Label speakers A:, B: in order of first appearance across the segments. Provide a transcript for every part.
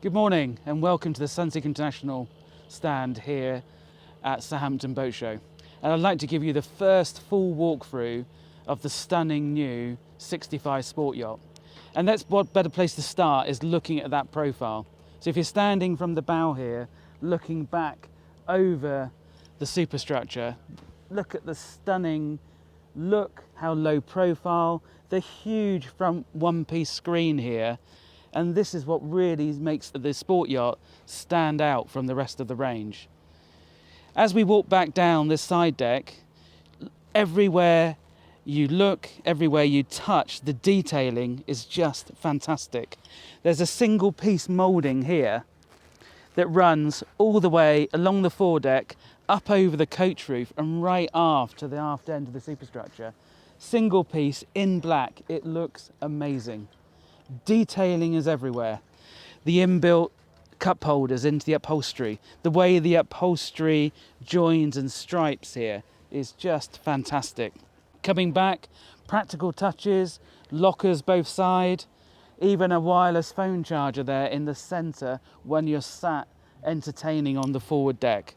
A: Good morning and welcome to the Sunseeker International stand here at Southampton Boat Show. And I'd like to give you the first full walkthrough of the stunning new 65 Sport Yacht. And that's what better place to start is looking at that profile. So if you're standing from the bow here, looking back over the superstructure, look at the stunning look, how low profile, the huge front one-piece screen here. And this is what really makes the sport yacht stand out from the rest of the range. As we walk back down this side deck, everywhere you look, everywhere you touch, the detailing is just fantastic. There's a single piece moulding here that runs all the way along the foredeck, up over the coach roof and right aft to the aft end of the superstructure. Single piece in black, it looks amazing. Detailing is everywhere. The inbuilt cup holders into the upholstery, the way the upholstery joins and stripes here is just fantastic. Coming back, practical touches, lockers both side, even a wireless phone charger there in the centre when you're sat entertaining on the forward deck.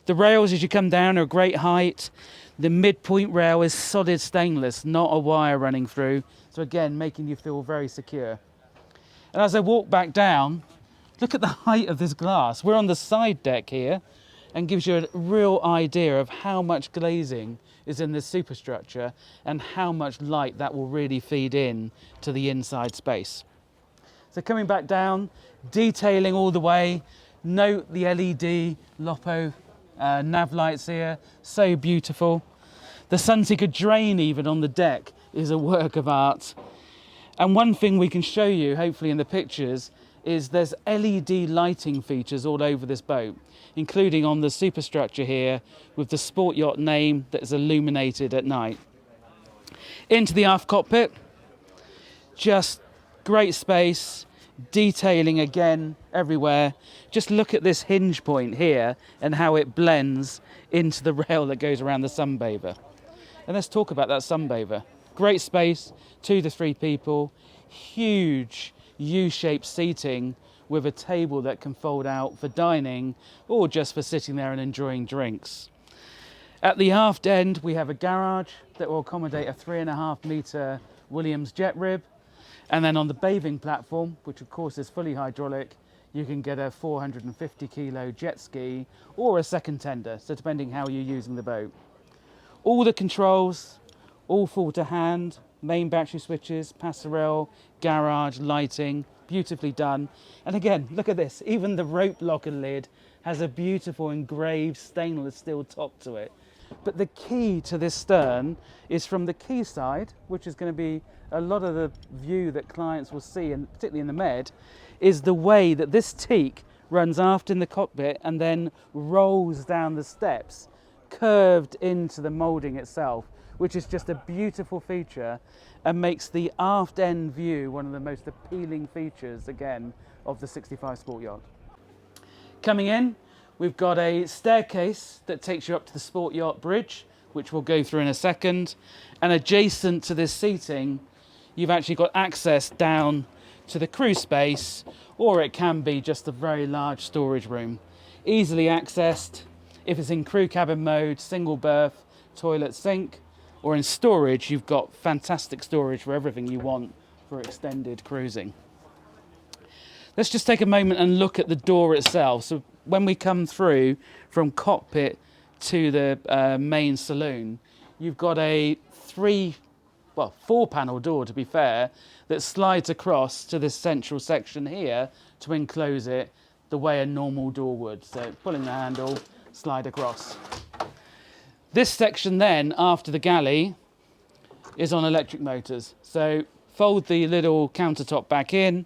A: The rails as you come down are a great height. The midpoint rail is solid stainless, not a wire running through. So again, making you feel very secure. And as I walk back down, look at the height of this glass. We're on the side deck here and gives you a real idea of how much glazing is in this superstructure and how much light that will really feed in to the inside space. So coming back down, detailing all the way. Note the LED LOPO nav lights here, so beautiful. The Sunseeker drain even on the deck is a work of art. And one thing we can show you, hopefully in the pictures, is there's LED lighting features all over this boat, including on the superstructure here with the Sport Yacht name that is illuminated at night. Into the aft cockpit, just great space, detailing again everywhere. Just look at this hinge point here and how it blends into the rail that goes around the sunbather. And let's talk about that sunbather. Great space, 2 to 3 people, huge U-shaped seating with a table that can fold out for dining or just for sitting there and enjoying drinks. At the aft end, we have a garage that will accommodate a 3.5 metre Williams jet rib. And then on the bathing platform, which of course is fully hydraulic, you can get a 450 kilo jet ski or a second tender, so depending how you're using the boat. All the controls, all full to hand, main battery switches, passerelle, garage, lighting, beautifully done. And again, look at this, even the rope locker lid has a beautiful engraved stainless steel top to it. But the key to this stern is from the quay side, which is going to be a lot of the view that clients will see, and particularly in the Med, is the way that this teak runs aft in the cockpit and then rolls down the steps, curved into the moulding itself, which is just a beautiful feature and makes the aft end view one of the most appealing features, again, of the 65 Sport Yacht. Coming in, we've got a staircase that takes you up to the Sport Yacht bridge, which we'll go through in a second. And adjacent to this seating, you've actually got access down to the crew space, or it can be just a very large storage room. Easily accessed. If it's in crew cabin mode, single berth, toilet, sink, or in storage, you've got fantastic storage for everything you want for extended cruising. Let's just take a moment and look at the door itself. So when we come through from cockpit to the main saloon, you've got a 4-panel door, to be fair, that slides across to this central section here to enclose it the way a normal door would. So pulling the handle, slide across. This section then, after the galley, is on electric motors. So fold the little countertop back in,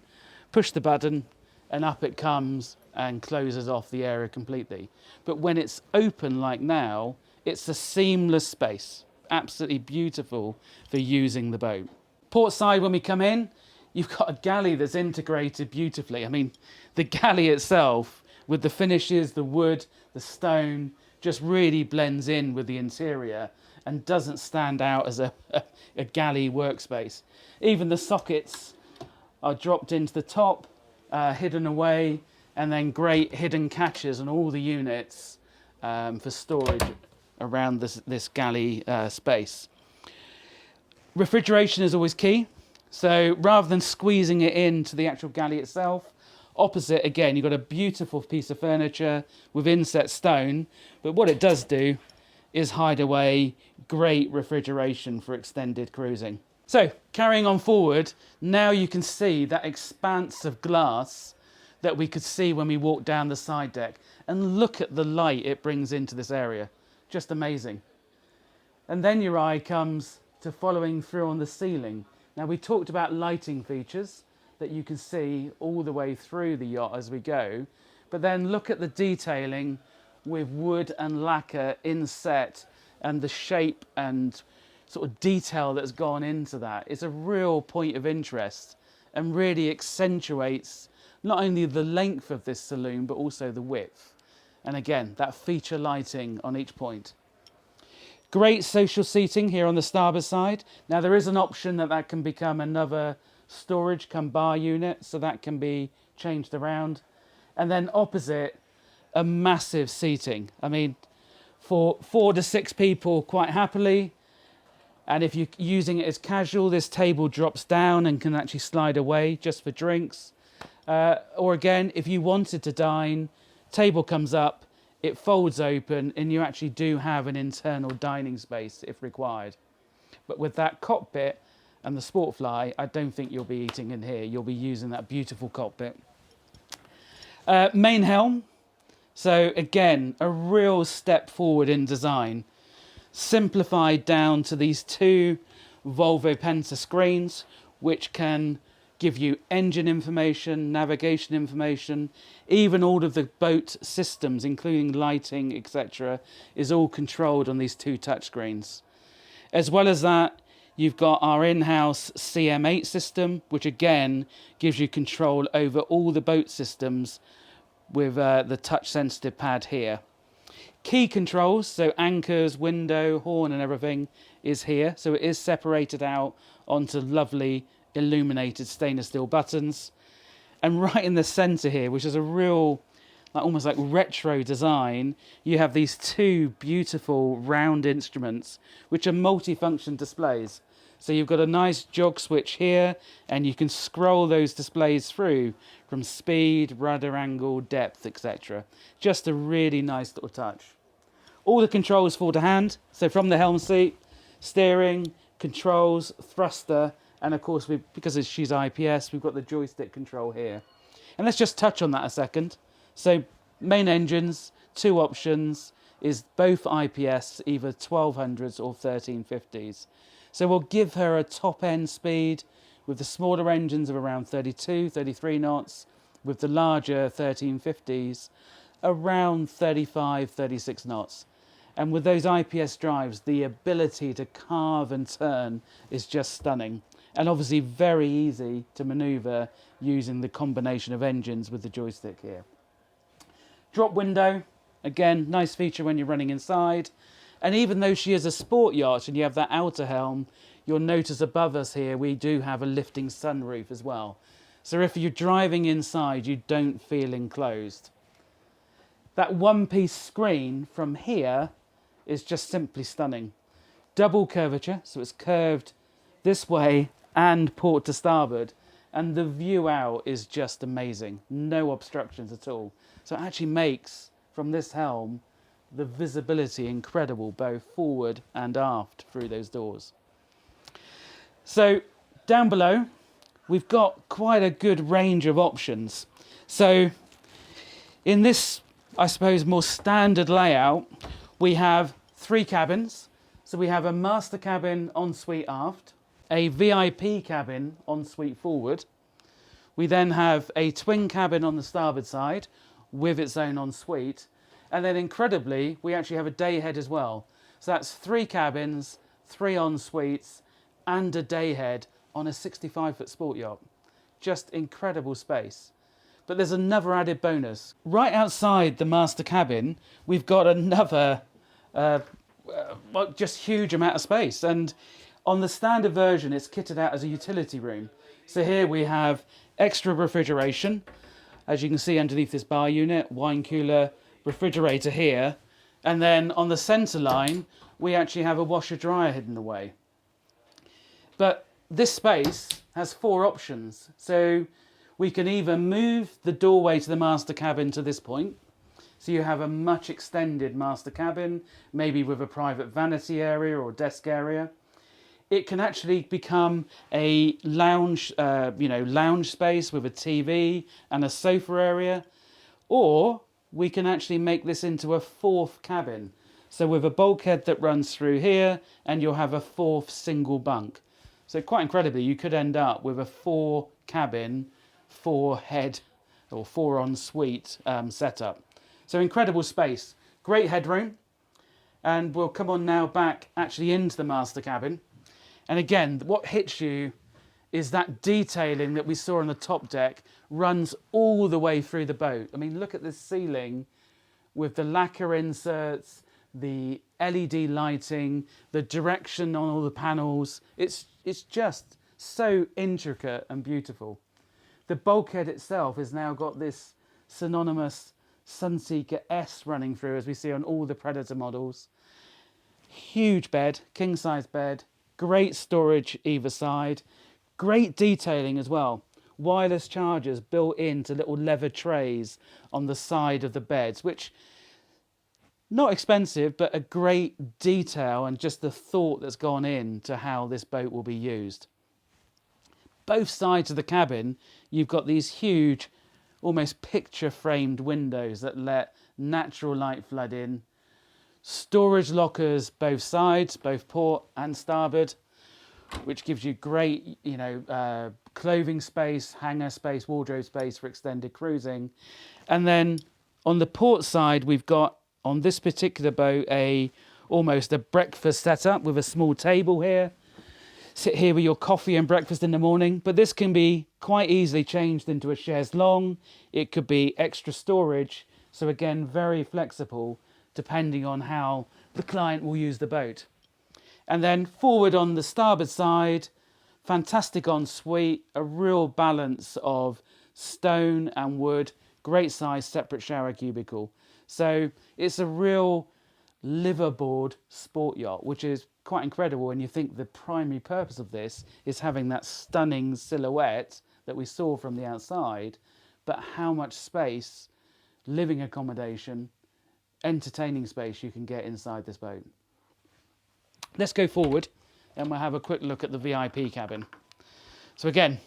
A: push the button, and up it comes and closes off the area completely. But when it's open like now, it's a seamless space. Absolutely beautiful for using the boat. Port side, when we come in, you've got a galley that's integrated beautifully. I mean, the galley itself, with the finishes, the wood, the stone, just really blends in with the interior and doesn't stand out as a galley workspace. Even the sockets are dropped into the top hidden away, and then great hidden catches on all the units for storage around this galley space. Refrigeration is always key. So rather than squeezing it into the actual galley itself, opposite, again, you've got a beautiful piece of furniture with inset stone, but what it does do is hide away great refrigeration for extended cruising. So carrying on forward, now you can see that expanse of glass that we could see when we walked down the side deck, and look at the light it brings into this area. Just amazing. And then your eye comes to following through on the ceiling. Now, we talked about lighting features that you can see all the way through the yacht as we go, but then look at the detailing with wood and lacquer inset and the shape and sort of detail that's gone into that. It's a real point of interest and really accentuates not only the length of this saloon, but also the width. And again, that feature lighting on each point. Great social seating here on the starboard side. Now, there is an option that can become another storage cum bar unit, so that can be changed around. And then opposite, a massive seating. I mean, for 4 to 6 people quite happily. And if you're using it as casual, this table drops down and can actually slide away just for drinks. Or again, if you wanted to dine, table comes up, it folds open, and you actually do have an internal dining space if required. But with that cockpit and the Sportfly, I don't think you'll be eating in here. You'll be using that beautiful cockpit. Main helm. So again, a real step forward in design. Simplified down to these 2 Volvo Penta screens, which can give you engine information, navigation information, even all of the boat systems, including lighting, etc., is all controlled on these 2 touchscreens. As well as that, you've got our in-house CM8 system, which again gives you control over all the boat systems with the touch-sensitive pad here. Key controls, so anchors, window, horn and everything is here. So it is separated out onto lovely illuminated stainless steel buttons. And right in the center here, which is a real, almost like retro design, you have these 2 beautiful round instruments, which are multi-function displays. So you've got a nice jog switch here, and you can scroll those displays through from speed, rudder angle, depth, etc. Just a really nice little touch. All the controls fall to hand. So from the helm seat, steering, controls, thruster, and of course, because she's IPS, we've got the joystick control here. And let's just touch on that a second. So main engines, 2 options, is both IPS, either 1200s or 1350s. So we'll give her a top end speed with the smaller engines of around 32, 33 knots, with the larger 1350s around 35, 36 knots. And with those IPS drives, the ability to carve and turn is just stunning. And obviously very easy to maneuver using the combination of engines with the joystick here. Drop window, again, nice feature when you're running inside. And even though she is a sport yacht and you have that outer helm, you'll notice above us here we do have a lifting sunroof as well. So if you're driving inside, you don't feel enclosed. That one-piece screen from here is just simply stunning. Double curvature, so it's curved this way and port to starboard, and the view out is just amazing. No obstructions at all. So it actually makes, from this helm, the visibility incredible, both forward and aft through those doors. So down below, we've got quite a good range of options. So in this, I suppose, more standard layout, we have 3 cabins. So we have a master cabin ensuite aft, a VIP cabin ensuite forward. We then have a twin cabin on the starboard side with its own ensuite. And then incredibly, we actually have a day head as well. So that's 3 cabins, 3 en-suites, and a day head on a 65-foot sport yacht. Just incredible space. But there's another added bonus. Right outside the master cabin, we've got another just huge amount of space. And On the standard version, it's kitted out as a utility room. So here we have extra refrigeration. As you can see underneath this bar unit, wine cooler, refrigerator here. And then on the centre line, we actually have a washer dryer hidden away. But this space has 4 options. So we can either move the doorway to the master cabin to this point. So you have a much extended master cabin, maybe with a private vanity area or desk area. It can actually become a lounge, lounge space with a TV and a sofa area. Or we can actually make this into a 4th cabin. So with a bulkhead that runs through here, and you'll have a 4th single bunk. So quite incredibly, you could end up with a 4 cabin, 4 head or 4 ensuite setup. So incredible space, great headroom. And we'll come on now back actually into the master cabin. And again, what hits you is that detailing that we saw on the top deck runs all the way through the boat. I mean, look at this ceiling with the lacquer inserts, the LED lighting, the direction on all the panels. It's just so intricate and beautiful. The bulkhead itself has now got this synonymous Sunseeker S running through, as we see on all the Predator models. Huge bed, king-size bed, great storage either side, great detailing as well. Wireless chargers built into little leather trays on the side of the beds, which not expensive, but a great detail and just the thought that's gone into how this boat will be used. Both sides of the cabin, you've got these huge, almost picture-framed windows that let natural light flood in. Storage lockers both sides, both port and starboard, which gives you great, clothing space, hanger space, wardrobe space for extended cruising. And then on the port side, we've got, on this particular boat, almost a breakfast setup with a small table here. Sit here with your coffee and breakfast in the morning, but this can be quite easily changed into a chaise longue. It could be extra storage. So again, very flexible depending on how the client will use the boat. And then forward on the starboard side, fantastic ensuite, a real balance of stone and wood, great size separate shower cubicle. So it's a real liveaboard sport yacht, which is quite incredible when you think the primary purpose of this is having that stunning silhouette that we saw from the outside, but how much space, living accommodation, entertaining space you can get inside this boat. Let's go forward and we'll have a quick look at the VIP cabin. So again,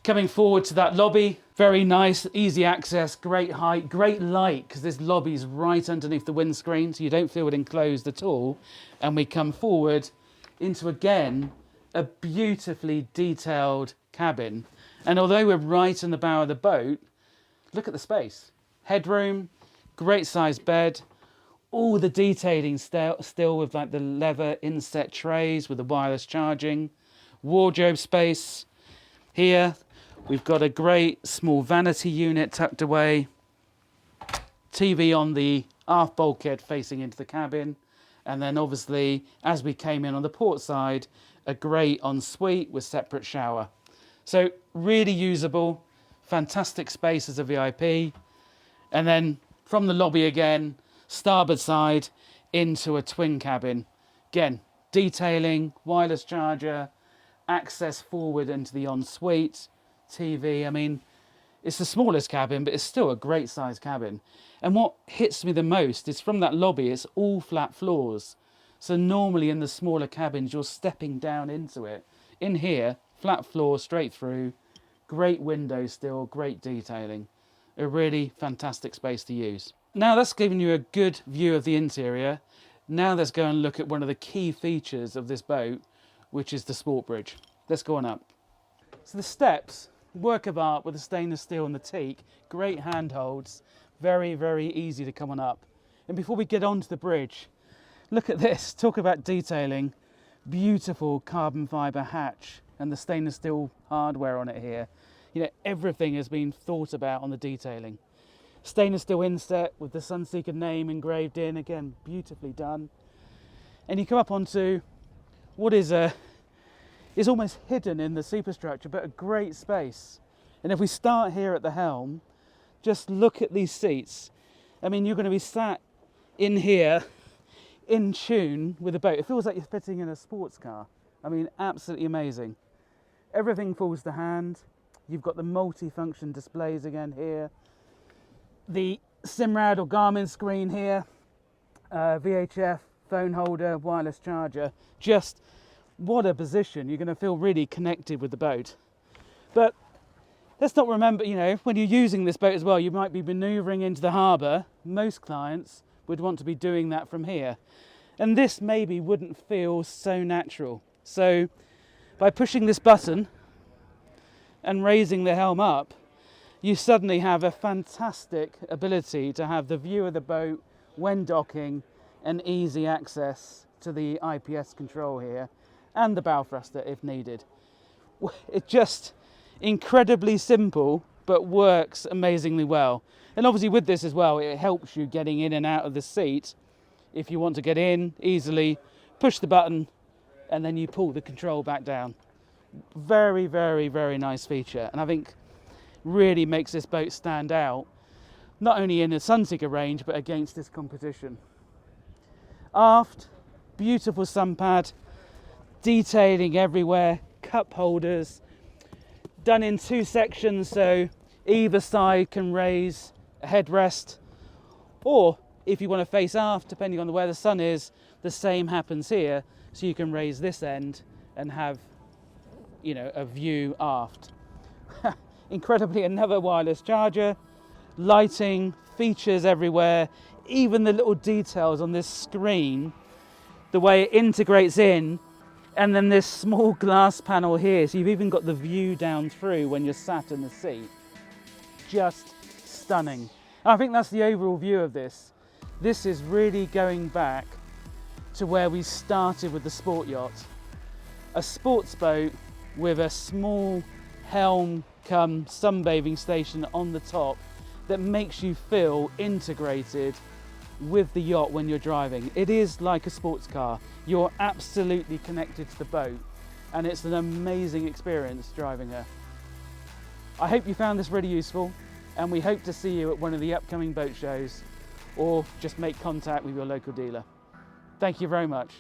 A: coming forward to that lobby, very nice, easy access, great height, great light, because this lobby is right underneath the windscreen, so you don't feel it enclosed at all. And we come forward into, again, a beautifully detailed cabin. And although we're right in the bow of the boat, look at the space. Headroom, great sized bed, all the detailing still with like the leather inset trays with the wireless charging, wardrobe space. Here we've got a great small vanity unit tucked away, TV on the aft bulkhead facing into the cabin, and then obviously as we came in on the port side, a great ensuite with separate shower. So really usable, fantastic space as a VIP. And then from the lobby again, starboard side into a twin cabin. Again, detailing, wireless charger, access forward into the ensuite, TV. I mean, it's the smallest cabin, but it's still a great sized cabin. And what hits me the most is from that lobby, it's all flat floors. So normally in the smaller cabins, you're stepping down into it. In here, flat floor straight through, great windows still, great detailing. A really fantastic space to use. Now that's given you a good view of the interior. Now let's go and look at one of the key features of this boat, which is the sport bridge. Let's go on up. So the steps, work of art with the stainless steel and the teak, great handholds, very, very easy to come on up. And before we get onto the bridge, look at this, talk about detailing. Beautiful carbon fibre hatch and the stainless steel hardware on it here. You know, everything has been thought about on the detailing. Stainless steel inset with the Sunseeker name engraved in, again, beautifully done. And you come up onto what is almost hidden in the superstructure, but a great space. And if we start here at the helm, just look at these seats. I mean, you're going to be sat in here in tune with the boat. It feels like you're sitting in a sports car. I mean, absolutely amazing. Everything falls to hand. You've got the multi-function displays again here. The Simrad or Garmin screen here. VHF, phone holder, wireless charger. Just what a position. You're going to feel really connected with the boat. But let's not remember, you know, when you're using this boat as well, you might be manoeuvring into the harbour. Most clients would want to be doing that from here. And this maybe wouldn't feel so natural. So by pushing this button and raising the helm up, you suddenly have a fantastic ability to have the view of the boat when docking and easy access to the IPS control here and the bow thruster if needed. It's just incredibly simple, but works amazingly well. And obviously with this as well, it helps you getting in and out of the seat. If you want to get in easily, push the button and then you pull the control back down. Very, very, very nice feature. And I think really makes this boat stand out, not only in the Sunseeker range, but against this competition. Aft, beautiful sun pad, detailing everywhere, cup holders, done in two sections, so either side can raise a headrest, or if you want to face aft, depending on where the sun is, the same happens here, so you can raise this end and have, you know, a view aft. Incredibly, another wireless charger, lighting, features everywhere, even the little details on this screen, the way it integrates in, and then this small glass panel here, so you've even got the view down through when you're sat in the seat. Just stunning. And I think that's the overall view of this. This is really going back to where we started with the sport yacht. A sports boat with a small helm come sunbathing station on the top that makes you feel integrated with the yacht when you're driving. It is like a sports car. You're absolutely connected to the boat and it's an amazing experience driving her. I hope you found this really useful and we hope to see you at one of the upcoming boat shows or just make contact with your local dealer. Thank you very much.